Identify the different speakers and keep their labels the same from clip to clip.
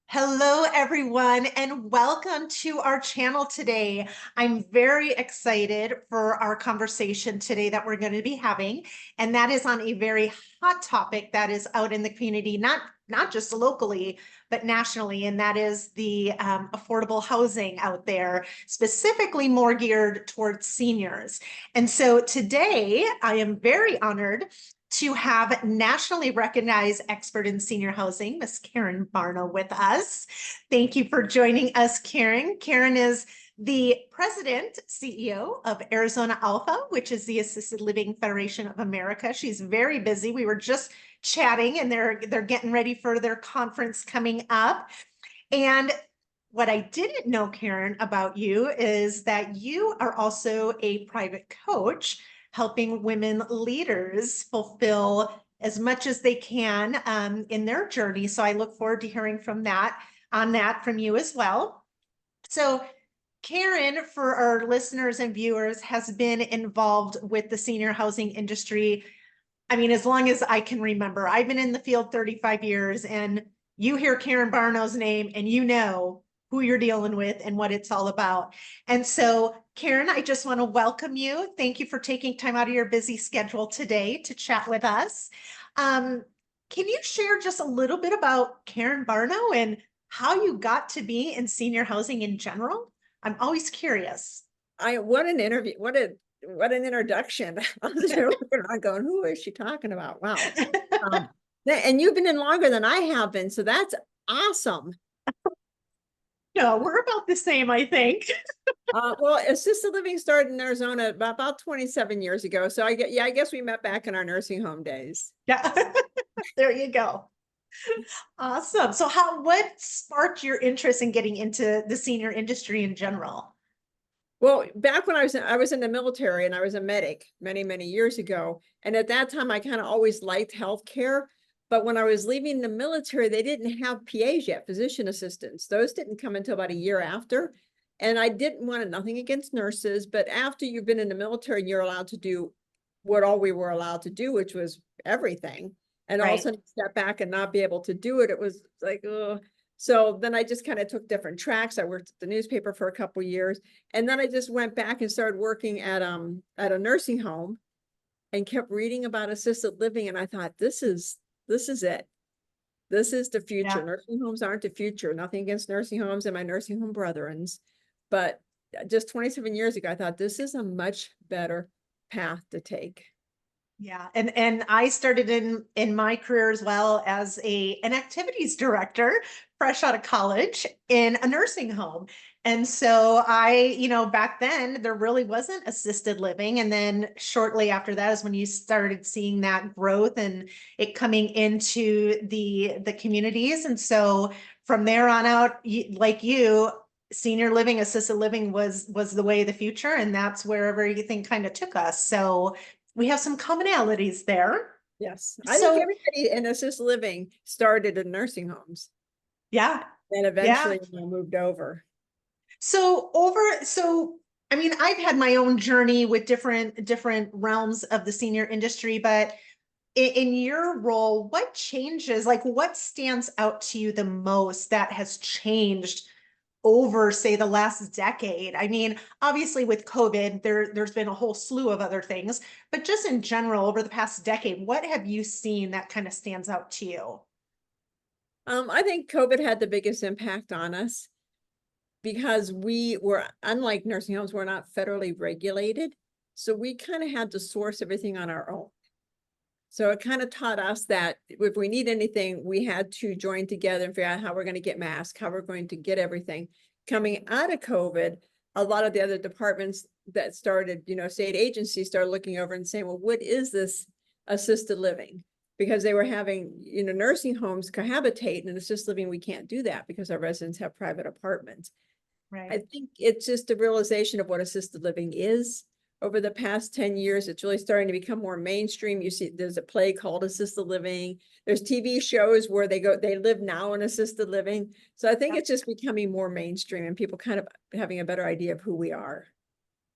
Speaker 1: Hello, everyone, and welcome to our channel today. I'm very excited for our conversation today that we're going to be having, and that is on a very hot topic that is out in the community, not just locally, but nationally, and that is the affordable housing out there, specifically more geared towards seniors. And so today, I am very honored to have nationally recognized expert in senior housing, Miss Karen Barno, with us. Thank you for joining us, Karen. Karen is the president, CEO of Arizona Alpha, which is the Assisted Living Federation of America. She's very busy. We were just chatting, and they're getting ready for their conference coming up. And what I didn't know, Karen, about you is that you are also a private coach helping women leaders fulfill as much as they can in their journey. So I look forward to hearing from that from you as well. So Karen, for our listeners and viewers, has been involved with the senior housing industry. I mean, as long as I can remember. I've been in the field 35 years, and you hear Karen Barno's name and you know who you're dealing with and what it's all about. And so, Karen, I just want to welcome you. Thank you for taking time out of your busy schedule today to chat with us. Can you share just a little bit about Karen Barno and how you got to be in senior housing in general? I'm always curious.
Speaker 2: What an interview, what an introduction. I was there looking around going, who is she talking about? Wow. And you've been in longer than I have been, so that's awesome.
Speaker 1: No, we're about the same, I think.
Speaker 2: Well, assisted living started in Arizona about 27 years ago. So I guess we met back in our nursing home days.
Speaker 1: Yeah, there you go. Awesome. So what sparked your interest in getting into the senior industry in general?
Speaker 2: Well, back when I was in the military and I was a medic many years ago. And at that time, I kind of always liked healthcare. But when I was leaving the military, they didn't have PAs yet, physician assistants. Those didn't come until about a year after. And I didn't want nothing against nurses, but after you've been in the military, you're allowed to do what all we were allowed to do, which was everything. And all of a sudden step back and not be able to do it. It was like, oh. So then I just kind of took different tracks. I worked at the newspaper for a couple of years, and then I just went back and started working at a nursing home and kept reading about assisted living. And I thought, this is it. This is the future.
Speaker 1: Yeah.
Speaker 2: Nursing homes aren't the future. Nothing against nursing homes and my nursing home brethrens. But just 27 years ago, I thought this is a much better path to take.
Speaker 1: Yeah. And I started in my career as well as an activities director, fresh out of college in a nursing home. And so back then there really wasn't assisted living. And then shortly after that is when you started seeing that growth and it coming into the communities. And so from there on out, like you, senior living, assisted living was the way of the future. And that's where everything kind of took us. So we have some commonalities there.
Speaker 2: Yes. I think
Speaker 1: So
Speaker 2: everybody in assisted living started in nursing homes
Speaker 1: yeah,
Speaker 2: and
Speaker 1: yeah.
Speaker 2: eventually moved over.
Speaker 1: So I mean, I've had my own journey with different realms of the senior industry, but in your role, what changes, like what stands out to you the most that has changed over, say, the last decade? I mean, obviously with COVID, there's been a whole slew of other things, but just in general, over the past decade, what have you seen that kind of stands out to you?
Speaker 2: I think COVID had the biggest impact on us because we were, unlike nursing homes, we're not federally regulated. So we kind of had to source everything on our own. So it kind of taught us that if we need anything, we had to join together and figure out how we're going to get masks, how we're going to get everything. Coming out of COVID, a lot of the other departments that started, state agencies started looking over and saying, well, what is this assisted living? Because they were having, nursing homes cohabitate, and assisted living, we can't do that because our residents have private apartments.
Speaker 1: Right.
Speaker 2: I think it's just a realization of what assisted living is. Over the past 10 years, it's really starting to become more mainstream. You see, there's a play called Assisted Living. There's TV shows where they live now in assisted living. So I think it's just becoming more mainstream and people kind of having a better idea of who we are.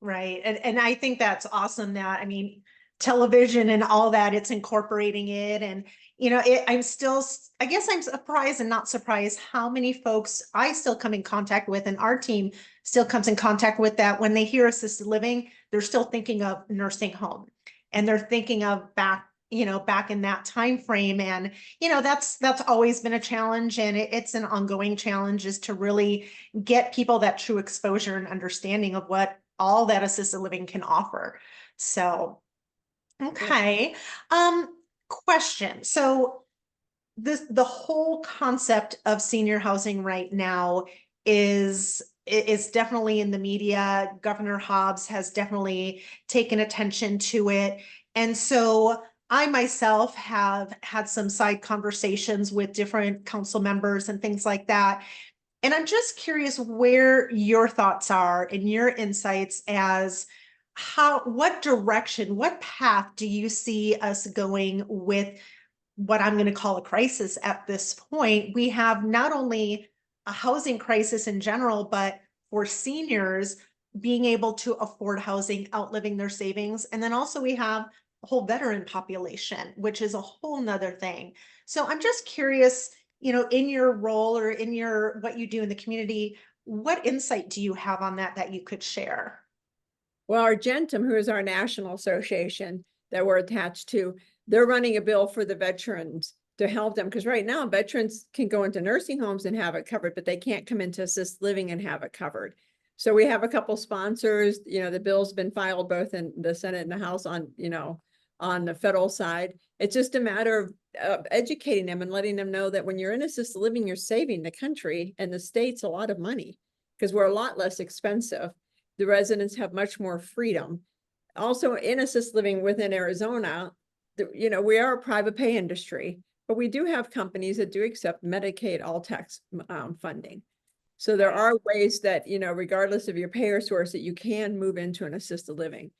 Speaker 1: Right. And I think that's awesome that, I mean, television and all that, it's incorporating it. And, I'm still, I guess I'm surprised and not surprised how many folks I still come in contact with, and our team still comes in contact with, that when they hear assisted living, they're still thinking of nursing home. And they're thinking of back in that time frame. And, that's always been a challenge, and it's an ongoing challenge, is to really get people that true exposure and understanding of what all that assisted living can offer. So,
Speaker 2: Yeah.
Speaker 1: okay. Question. So the whole concept of senior housing right now is definitely in the media. Governor Hobbs has definitely taken attention to it. And so I myself have had some side conversations with different council members and things like that. And I'm just curious where your thoughts are and your insights as what direction, what path do you see us going with what I'm going to call a crisis at this point? We have not only a housing crisis in general, but for seniors being able to afford housing, outliving their savings. And then also we have a whole veteran population, which is a whole nother thing. So I'm just curious, in your role or in what you do in the community, what insight do you have on that you could share?
Speaker 2: Well, Argentum, who is our national association that we're attached to, they're running a bill for the veterans to help them. Because right now, veterans can go into nursing homes and have it covered, but they can't come into assisted living and have it covered. So we have a couple sponsors. The bill's been filed both in the Senate and the House on the federal side. It's just a matter of educating them and letting them know that when you're in assisted living, you're saving the country and the states a lot of money, because we're a lot less expensive. The residents have much more freedom. Also, in assisted living within Arizona, we are a private pay industry, but we do have companies that do accept Medicaid all tax funding. So there are ways that, regardless of your payer source, that you can move into an assisted living.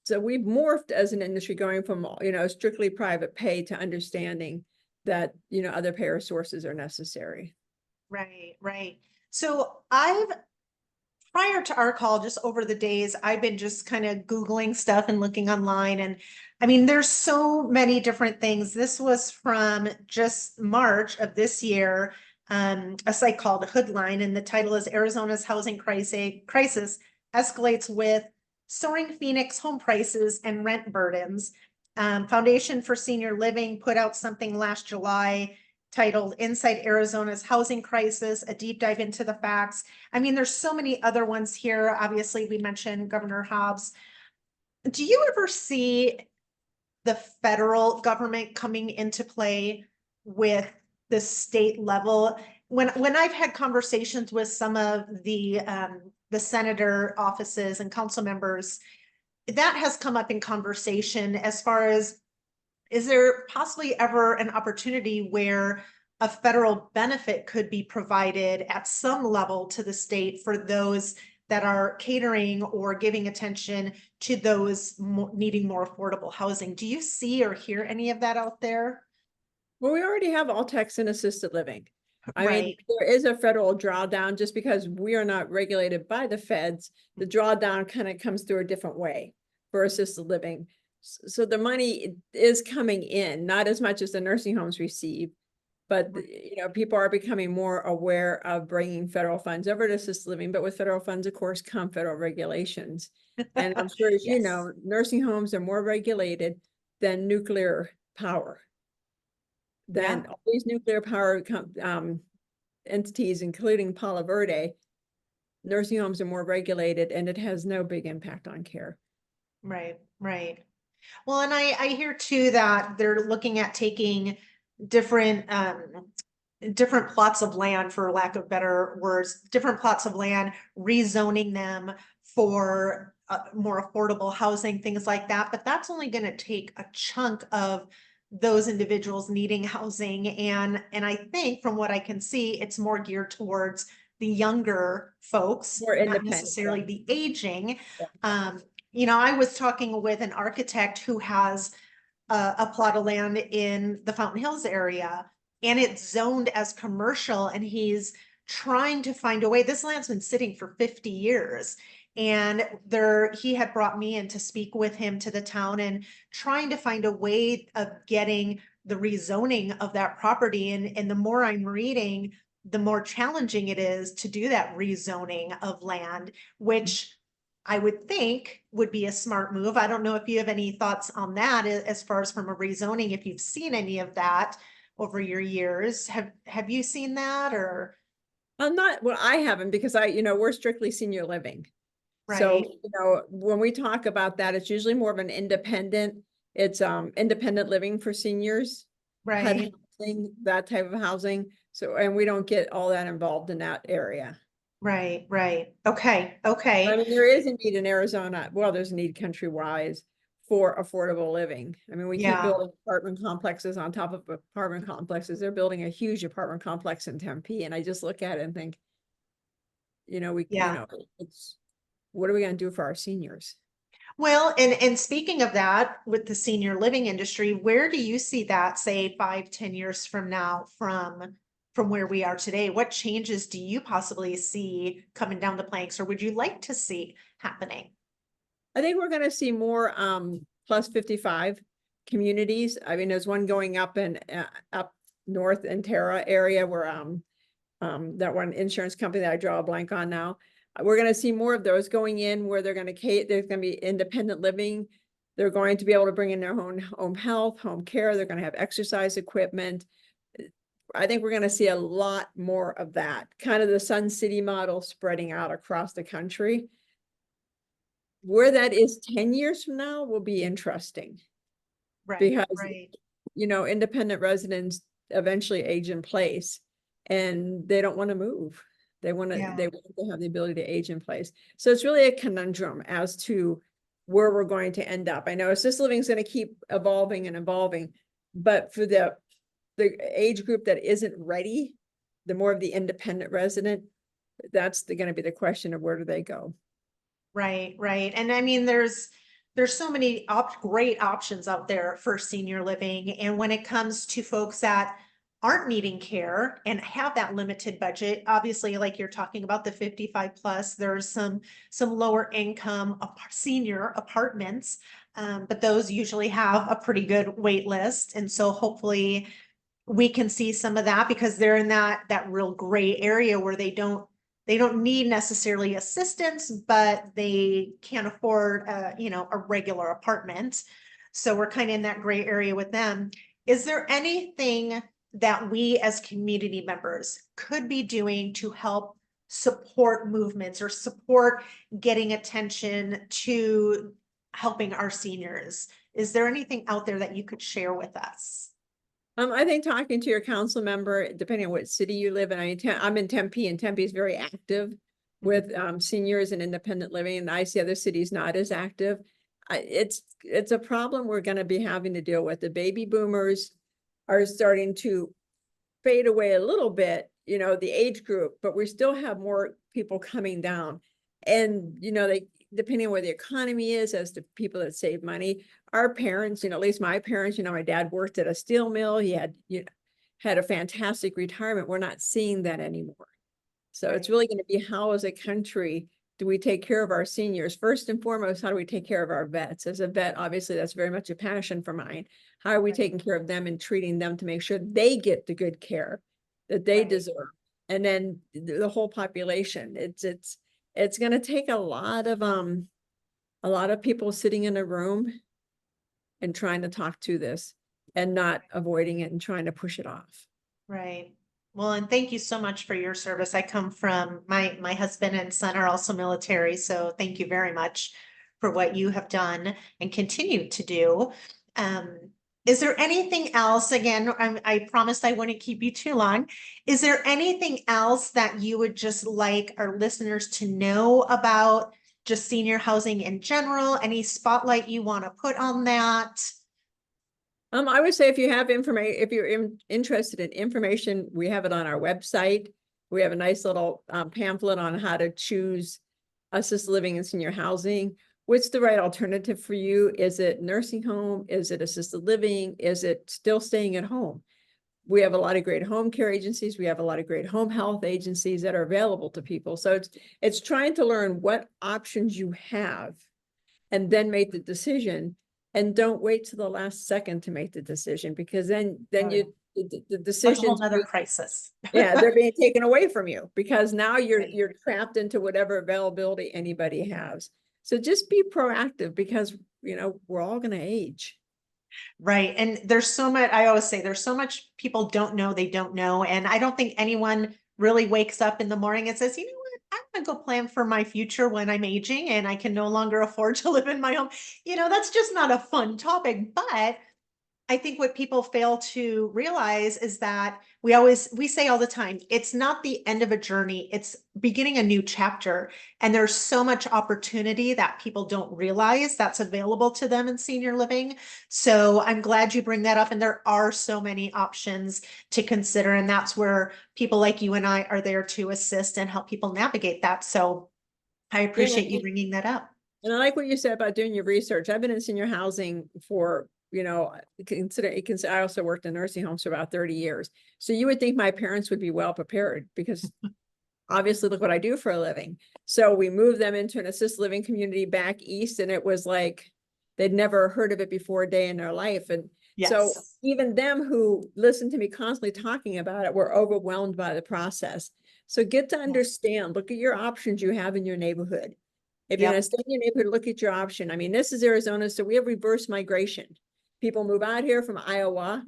Speaker 2: So we've morphed as an industry, going from, strictly private pay to understanding that, other payer sources are necessary.
Speaker 1: Right, right. So prior to our call, just over the days, I've been just kind of Googling stuff and looking online. And I mean, there's so many different things. This was from just March of this year, a site called Hoodline, and the title is Arizona's Housing Crisis Escalates with Soaring Phoenix Home Prices and Rent Burdens. Foundation for Senior Living put out something last July titled Inside Arizona's Housing Crisis, a deep dive into the facts. I mean, there's so many other ones here. Obviously, we mentioned Governor Hobbs. Do you ever see the federal government coming into play with the state level? When I've had conversations with some of the senator offices and council members, that has come up in conversation as far as, is there possibly ever an opportunity where a federal benefit could be provided at some level to the state for those that are catering or giving attention to those needing more affordable housing? Do you see or hear any of that out there?
Speaker 2: Well, we already have all tax and assisted living. I mean,
Speaker 1: Right.
Speaker 2: there is a federal drawdown. Just because we are not regulated by the feds, the drawdown kind of comes through a different way for assisted living. So the money is coming in, not as much as the nursing homes receive, but people are becoming more aware of bringing federal funds over to assisted living. But with federal funds, of course, come federal regulations. And I'm sure, as you
Speaker 1: Yes.
Speaker 2: know, nursing homes are more regulated than nuclear power. Then
Speaker 1: Yeah.
Speaker 2: all these nuclear power entities, including Palo Verde, nursing homes are more regulated, and it has no big impact on care.
Speaker 1: Right. Right. Well, and I hear too that they're looking at taking different different plots of land, for lack of better words, different plots of land, rezoning them for more affordable housing, things like that. But that's only going to take a chunk of those individuals needing housing. And I think from what I can see, it's more geared towards the younger folks,
Speaker 2: More
Speaker 1: not
Speaker 2: independent.
Speaker 1: necessarily the aging.
Speaker 2: Yeah.
Speaker 1: I was talking with an architect who has a plot of land in the Fountain Hills area, and it's zoned as commercial, and he's trying to find a way. This land's been sitting for 50 years. And he had brought me in to speak with him to the town and trying to find a way of getting the rezoning of that property. And the more I'm reading, the more challenging it is to do that rezoning of land, which I would think would be a smart move. I don't know if you have any thoughts on that as far as from a rezoning, if you've seen any of that over your years. Have you seen that or?
Speaker 2: I'm not, well, I haven't because we're strictly senior living. So,
Speaker 1: Right,
Speaker 2: when we talk about that, it's usually more of an it's independent living for seniors, HUD
Speaker 1: right,
Speaker 2: housing, that type of housing. So, and we don't get all that involved in that area.
Speaker 1: right, right. Okay,
Speaker 2: I
Speaker 1: okay.
Speaker 2: mean, there is a need in Arizona. Well, there's a need countrywide for affordable living. I mean, we keep
Speaker 1: Yeah,
Speaker 2: building apartment complexes on top of apartment complexes. They're building a huge apartment complex in Tempe, and I just look at it and think,
Speaker 1: yeah.
Speaker 2: it's what are we going to do for our seniors?
Speaker 1: Well, and speaking of that, with the senior living industry, where do you see that, say, 5, 10 years from now, from where we are today? What changes do you possibly see coming down the planks, or would you like to see happening?
Speaker 2: I think we're going to see more plus 55 communities. I mean, there's one going up in up north in Terra area where that one insurance company that I draw a blank on now. We're going to see more of those going in where there's going to be independent living. They're going to be able to bring in their own home health, home care. They're going to have exercise equipment. I think we're going to see a lot more of that, kind of the Sun City model spreading out across the country. Where that is 10 years from now will be interesting
Speaker 1: Right,
Speaker 2: because,
Speaker 1: right,
Speaker 2: independent residents eventually age in place and they don't want to move. They want
Speaker 1: yeah,
Speaker 2: to have the ability to age in place. So it's really a conundrum as to where we're going to end up. I know assisted living is going to keep evolving and evolving, but for the age group that isn't ready, the more of the independent resident, that's going to be the question of where do they go?
Speaker 1: right, right. And I mean, there's so many great options out there for senior living. And when it comes to folks that aren't needing care and have that limited budget, obviously, like you're talking about the 55 plus, there's some lower income senior apartments. But those usually have a pretty good wait list. And so hopefully we can see some of that because they're in that real gray area where they don't need necessarily assistance, but they can't afford a regular apartment. So we're kind of in that gray area with them. Is there anything that we as community members could be doing to help support movements or support getting attention to helping our seniors? Is there anything out there that you could share with us?
Speaker 2: I think talking to your council member, depending on what city you live in, I'm in Tempe, and Tempe is very active with seniors and independent living, and I see other cities not as active. It's a problem we're going to be having to deal with. The baby boomers are starting to fade away a little bit, the age group, but we still have more people coming down. And, depending on where the economy is, as to people that save money, our parents, at least my parents, my dad worked at a steel mill. He had a fantastic retirement. We're not seeing that anymore. So it's
Speaker 1: Right,
Speaker 2: really going to be how as a country do we take care of our seniors? First and foremost, how do we take care of our vets? As a vet, obviously, that's very much a passion for mine. How are we
Speaker 1: right,
Speaker 2: taking care of them and treating them to make sure they get the good care that they
Speaker 1: right.
Speaker 2: deserve? And then the whole population. It's going to take a lot of people sitting in a room and trying to talk to this and not avoiding it and trying to push it off.
Speaker 1: Right. Well, and thank you so much for your service. I come from my husband and son are also military, so thank you very much for what you have done and continue to do. Um, is there anything else? Again, I promised I wouldn't keep you too long. Is there anything else that you would just like our listeners to know about just senior housing in general? Any spotlight you want to put on that?
Speaker 2: I would say if you have information, if you're interested in information, we have it on our website. We have a nice little pamphlet on how to choose assisted living and senior housing. What's the right alternative for you? Is it nursing home? Is it assisted living? Is it still staying at home? We have a lot of great home care agencies. We have a lot of great home health agencies that are available to people. So it's trying to learn what options you have and then make the decision. And don't wait till the last second to make the decision, because then
Speaker 1: Oh, yeah.
Speaker 2: the
Speaker 1: That's a whole
Speaker 2: decisions,
Speaker 1: nother crisis.
Speaker 2: yeah, they're being taken away from you, because now
Speaker 1: Right.
Speaker 2: you're trapped into whatever availability anybody has. So just be proactive, because we're all going to age.
Speaker 1: Right. And there's so much, I always say there's so much people don't know, they don't know. And I don't think anyone really wakes up in the morning and says, you know what, I'm going to go plan for my future when I'm aging and I can no longer afford to live in my home. That's just not a fun topic. But I think what people fail to realize is that we say all the time, it's not the end of a journey, it's beginning a new chapter. And there's so much opportunity that people don't realize that's available to them in senior living. So I'm glad you bring that up. And there are so many options to consider. And that's where people like you and I are there to assist and help people navigate that. So I
Speaker 2: Yeah.
Speaker 1: appreciate you bringing that up.
Speaker 2: And I like what you said about doing your research. I've been in senior housing for, I also worked in nursing homes for about 30 years. So you would think my parents would be well prepared, because obviously look what I do for a living. So we moved them into an assisted living community back east, and it was like they'd never heard of it before a day in their life. And so
Speaker 1: Yes.
Speaker 2: even them who listened to me constantly talking about it were overwhelmed by the process. So get to
Speaker 1: Yes.
Speaker 2: understand, look at your options you have in your neighborhood. If you're going to
Speaker 1: Yep.
Speaker 2: stay in your neighborhood, look at your option. I mean, this is Arizona, so we have reverse migration. People move out here from Iowa,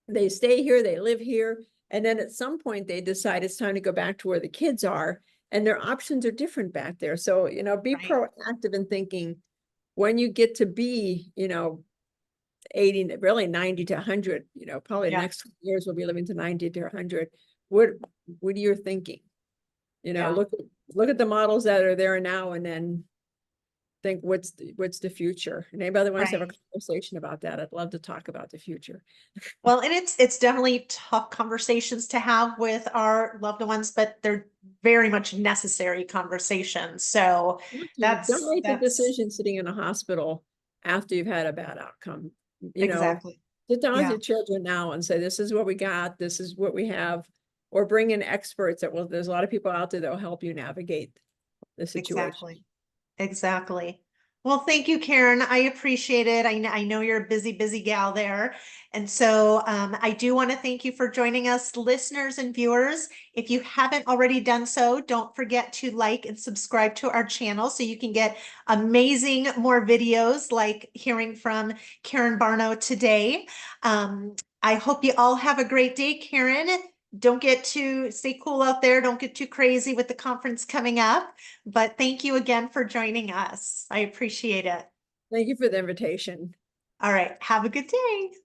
Speaker 2: they stay here, they live here, and then at some point they decide it's time to go back to where the kids are, and their options are different back there. So, be
Speaker 1: Right.
Speaker 2: proactive in thinking, when you get to be, 80, really 90 to 100, probably the
Speaker 1: Yeah.
Speaker 2: next years we'll be living to 90 to 100. What are you thinking?
Speaker 1: Yeah.
Speaker 2: Look at the models that are there now, and then think, what's the future? And anybody that wants to have a
Speaker 1: Right.
Speaker 2: conversation about that, I'd love to talk about the future.
Speaker 1: Well, and it's definitely tough conversations to have with our loved ones, but they're very much necessary conversations. So
Speaker 2: Don't make the
Speaker 1: that's
Speaker 2: decision sitting in a hospital after you've had a bad outcome. You know,
Speaker 1: exactly.
Speaker 2: sit down with
Speaker 1: Yeah,
Speaker 2: your children now and say, this is what we got, this is what we have, or bring in experts there's a lot of people out there that will help you navigate the situation.
Speaker 1: exactly. Exactly. Well, thank you, Karen. I appreciate it. I know you're a busy, busy gal there. And so I do want to thank you for joining us, listeners and viewers. If you haven't already done so, don't forget to like and subscribe to our channel so you can get amazing more videos like hearing from Karen Barno today. I hope you all have a great day, Karen. Don't get too, stay cool out there. Don't get too crazy with the conference coming up. But thank you again for joining us. I appreciate it.
Speaker 2: Thank you for the invitation.
Speaker 1: All right. Have a good day.